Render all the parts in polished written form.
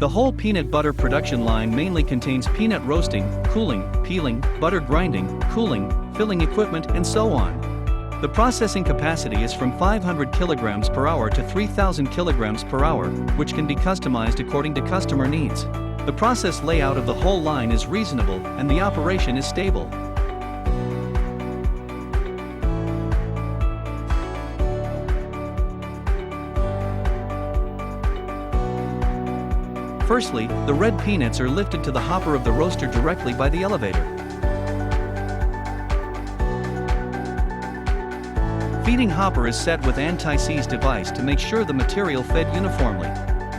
The whole peanut butter production line mainly contains peanut roasting, cooling, peeling, butter grinding, cooling, filling equipment, and so on. The processing capacity is from 500 kilograms per hour to 3,000 kilograms per hour, which can be customized according to customer needs. The process layout of the whole line is reasonable and the operation is stable. Firstly, the red peanuts are lifted to the hopper of the roaster directly by the elevator. Feeding hopper is set with anti-seize device to make sure the material fed uniformly.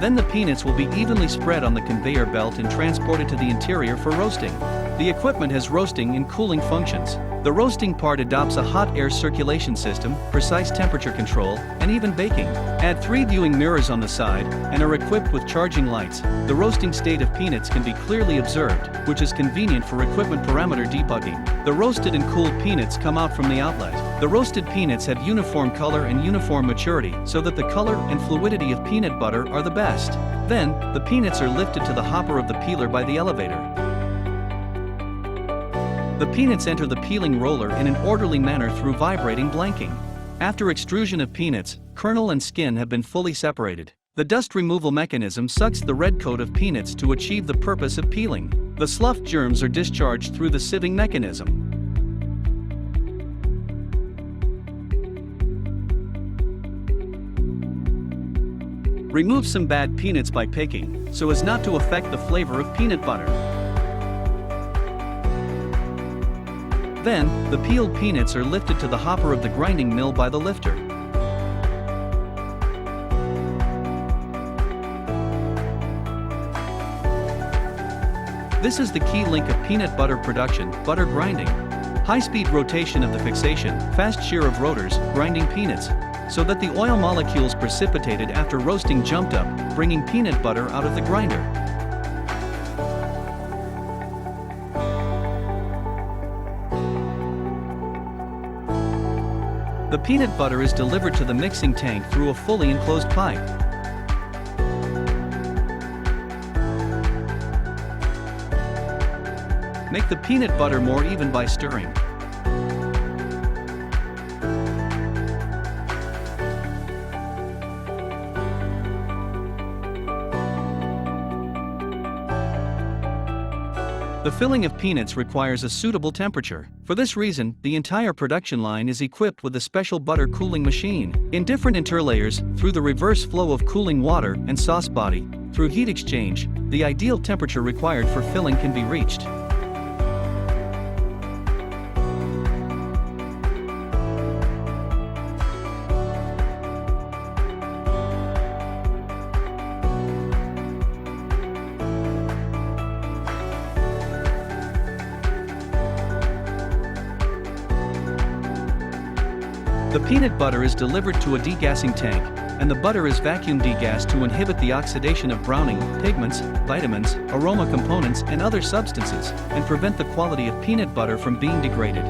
Then the peanuts will be evenly spread on the conveyor belt and transported to the interior for roasting. The equipment has roasting and cooling functions. The roasting part adopts a hot air circulation system, precise temperature control, and even baking. Add 3 viewing mirrors on the side, and are equipped with charging lights. The roasting state of peanuts can be clearly observed, which is convenient for equipment parameter debugging. The roasted and cooled peanuts come out from the outlet. The roasted peanuts have uniform color and uniform maturity, so that the color and fluidity of peanut butter are the best. Then, the peanuts are lifted to the hopper of the peeler by the elevator. The peanuts enter the peeling roller in an orderly manner through vibrating blanking. After extrusion of peanuts, kernel and skin have been fully separated. The dust removal mechanism sucks the red coat of peanuts to achieve the purpose of peeling. The slough germs are discharged through the sieving mechanism. Remove some bad peanuts by picking, so as not to affect the flavor of peanut butter. Then, the peeled peanuts are lifted to the hopper of the grinding mill by the lifter. This is the key link of peanut butter production, butter grinding. High-speed rotation of the fixation, fast shear of rotors, grinding peanuts, so that the oil molecules precipitated after roasting jumped up, bringing peanut butter out of the grinder. The peanut butter is delivered to the mixing tank through a fully enclosed pipe. Make the peanut butter more even by stirring. The filling of peanuts requires a suitable temperature. For this reason, the entire production line is equipped with a special butter cooling machine. In different interlayers, through the reverse flow of cooling water and sauce body, through heat exchange, the ideal temperature required for filling can be reached. The peanut butter is delivered to a degassing tank, and the butter is vacuum degassed to inhibit the oxidation of browning, pigments, vitamins, aroma components, and other substances, and prevent the quality of peanut butter from being degraded.